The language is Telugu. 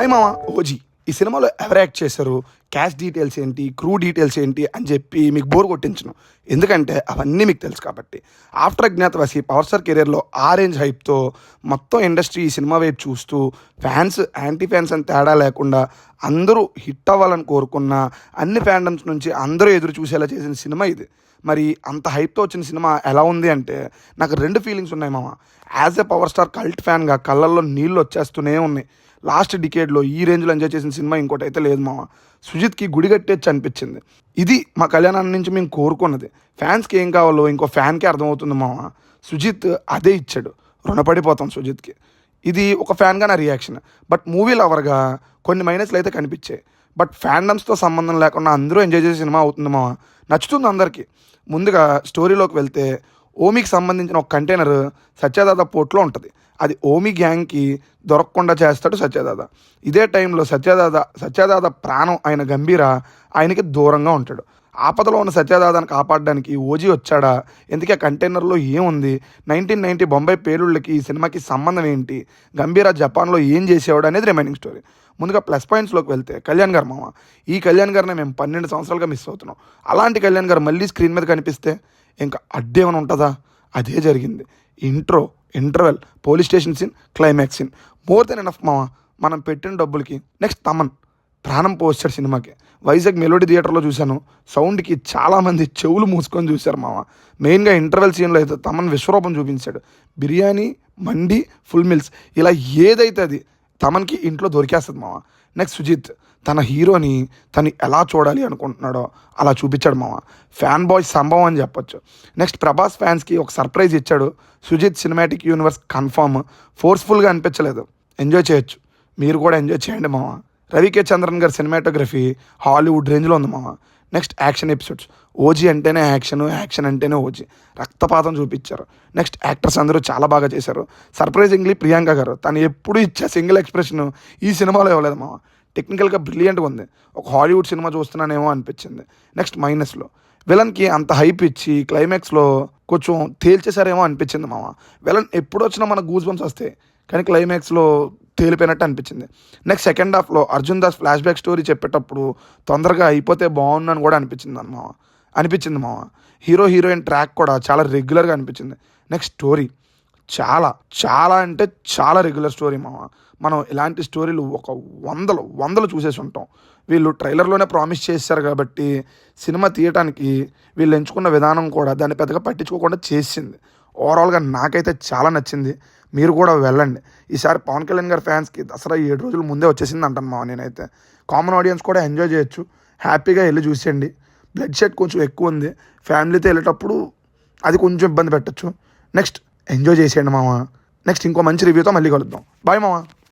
హాయ్ మామ ఓజీ ఈ సినిమాలో ఎవరు యాక్ట్ చేశారు, క్యాస్ట్ డీటెయిల్స్ ఏంటి, క్రూ డీటెయిల్స్ ఏంటి అని చెప్పి మీకు బోర్ కొట్టించను. ఎందుకంటే అవన్నీ మీకు తెలుసు కాబట్టి. ఆఫ్టర్ అజ్ఞాతవాసి పవర్ స్టార్ కెరియర్లో ఆరెంజ్ హైప్తో మొత్తం ఇండస్ట్రీ ఈ సినిమా వైపు చూస్తూ ఫ్యాన్స్ యాంటీ ఫ్యాన్స్ అని తేడా లేకుండా అందరూ హిట్ అవ్వాలని కోరుకున్న అన్ని ఫ్యాండమ్స్ నుంచి అందరూ ఎదురు చూసేలా చేసిన సినిమా ఇది. మరి అంత హైప్తో వచ్చిన సినిమా ఎలా ఉంది అంటే నాకు రెండు ఫీలింగ్స్ ఉన్నాయి మామ. As a power star cult ఫ్యాన్గా కళ్ళల్లో నీళ్ళు వచ్చేస్తూనే ఉన్నాయి. లాస్ట్ డికేడ్లో ఈ రేంజ్లో ఎంజాయ్ చేసిన సినిమా ఇంకోటి అయితే లేదు మామ. సుజిత్కి గుడి కట్టేచ్చు అనిపించింది. ఇది మా కళ్యాణాన్ని నుంచి మేము కోరుకున్నది. ఫ్యాన్స్కి ఏం కావాలో ఇంకో ఫ్యాన్కే అర్థమవుతుంది మామ. సుజిత్ అదే ఇచ్చాడు, రుణపడిపోతాం సుజిత్కి. ఇది ఒక ఫ్యాన్గా నా రియాక్షన్. బట్ మూవీ లవర్గా కొన్ని మైనస్లు అయితే కనిపించాయి. బట్ ఫ్యాండమ్స్తో సంబంధం లేకుండా అందరూ ఎంజాయ్ చేసే సినిమా అవుతుంది మామ. నచ్చుతుంది అందరికీ. ముందుగా స్టోరీలోకి వెళ్తే ఓమికి సంబంధించిన ఒక కంటైనర్ సత్యదాదా పోర్ట్లో ఉంటుంది. అది ఓమి గ్యాంగ్కి దొరకకుండా చేస్తాడు సత్యదాదా. ఇదే టైంలో సత్యదాదా ప్రాణం అయిన గంభీర ఆయనకి దూరంగా ఉంటాడు. ఆపదలో ఉన్న సత్యదాదాని కాపాడడానికి ఓజీ వచ్చాడా, ఎందుకే కంటైనర్లో ఏముంది, 1990 బొంబాయి పేలుళ్ళకి ఈ సినిమాకి సంబంధం ఏంటి, గంభీర జపాన్లో ఏం చేసేవాడు అనేది రిమైనింగ్ స్టోరీ. ముందుగా ప్లస్ పాయింట్స్లోకి వెళ్తే కళ్యాణ్ గారు మామ. ఈ కళ్యాణ్ గారిని మేము 12 సంవత్సరాలుగా మిస్ అవుతున్నాం. అలాంటి కళ్యాణ్ గారు మళ్ళీ స్క్రీన్ మీద కనిపిస్తే ఇంకా అడ్డేమని ఉంటుందా? అదే జరిగింది. Intro, interval, police station scene, climax scene, more than enough మామ. మనం పెట్టిన డబ్బులకి. నెక్స్ట్ తమన్ ప్రాణం పోస్తాడు సినిమాకి. వైజాగ్ మెలోడీ థియేటర్లో చూశాను. సౌండ్కి చాలామంది చెవులు మూసుకొని చూశారు మామ. మెయిన్గా ఇంటర్వెల్ సీన్లో అయితే తమన్ విశ్వరూపం చూపించాడు. బిర్యానీ, మండి, ఫుల్ మిల్స్ ఇలా ఏదైతే అది తమన్కి ఇంట్లో దొరికేస్తుంది మామ. నెక్స్ట్ సుజిత్ తన హీరోని తను ఎలా చూడాలి అనుకుంటున్నాడో అలా చూపించాడు మామ. ఫ్యాన్ బాయ్ సంభవం అని చెప్పొచ్చు. నెక్స్ట్ ప్రభాస్ ఫ్యాన్స్కి ఒక సర్ప్రైజ్ ఇచ్చాడు. Sujeeth cinematic universe confirm. ఫోర్స్ఫుల్గా అనిపించలేదు. ఎంజాయ్ చేయొచ్చు. మీరు కూడా ఎంజాయ్ చేయండి మామ. రవికే చంద్రన్ గారి సినిమాటోగ్రఫీ హాలీవుడ్ రేంజ్లో ఉంది మామ. Next action episodes. ఓజీ అంటేనే యాక్షన్, యాక్షన్ అంటేనే ఓజీ. రక్తపాతం చూపించారు. నెక్స్ట్ యాక్టర్స్ అందరూ చాలా బాగా చేశారు. సర్ప్రైజింగ్లీ ప్రియాంక గారు తను ఎప్పుడు ఇచ్చే సింగిల్ ఎక్స్ప్రెషన్ ఈ సినిమాలో ఇవ్వలేదు మామ. టెక్నికల్గా బ్రిలియంట్గా ఉంది. ఒక హాలీవుడ్ సినిమా చూస్తున్నానేమో అనిపించింది. నెక్స్ట్ మైనస్లో విలన్కి అంత హైప్ ఇచ్చి క్లైమాక్స్లో కొంచెం తేల్చేసారేమో అనిపించింది మామ. విలన్ ఎప్పుడు వచ్చినా మనకు గూస్ బంప్స్ వస్తాయి, కానీ క్లైమాక్స్లో తేలిపోయినట్టు అనిపించింది. నెక్స్ట్ సెకండ్ హాఫ్లో Arjun Das flash back story చెప్పేటప్పుడు తొందరగా అయిపోతే బాగుందని కూడా అనిపించింది మామ. హీరో హీరోయిన్ ట్రాక్ కూడా చాలా రెగ్యులర్గా అనిపించింది. నెక్స్ట్ స్టోరీ చాలా అంటే చాలా రెగ్యులర్ స్టోరీ మామ. మనం ఇలాంటి స్టోరీలు ఒక వందలు చూసేసి ఉంటాం. వీళ్ళు ట్రైలర్లోనే ప్రామిస్ చేశారు కాబట్టి సినిమా తీయటానికి వీళ్ళు ఎంచుకున్న విధానం కూడా దాన్ని పెద్దగా పట్టించుకోకుండా చేసింది. ఓవరాల్గా నాకైతే చాలా నచ్చింది. మీరు కూడా వెళ్ళండి. ఈసారి పవన్ కళ్యాణ్ గారి ఫ్యాన్స్కి దసరా 7 రోజుల ముందే వచ్చేసింది అంటాను మామ. నేనైతే కామన్ ఆడియన్స్ కూడా ఎంజాయ్ చేయొచ్చు. హ్యాపీగా వెళ్ళి చూసేయండి. బ్లడ్ షెడ్ కొంచెం ఎక్కువ ఉంది. ఫ్యామిలీతో వెళ్ళేటప్పుడు అది కొంచెం ఇబ్బంది పెట్టచ్చు. నెక్స్ట్ ఎంజాయ్ చేసేయండి మామ. నెక్స్ట్ ఇంకో మంచి రివ్యూతో మళ్ళీ కలుద్దాం. బాయ్ మామ.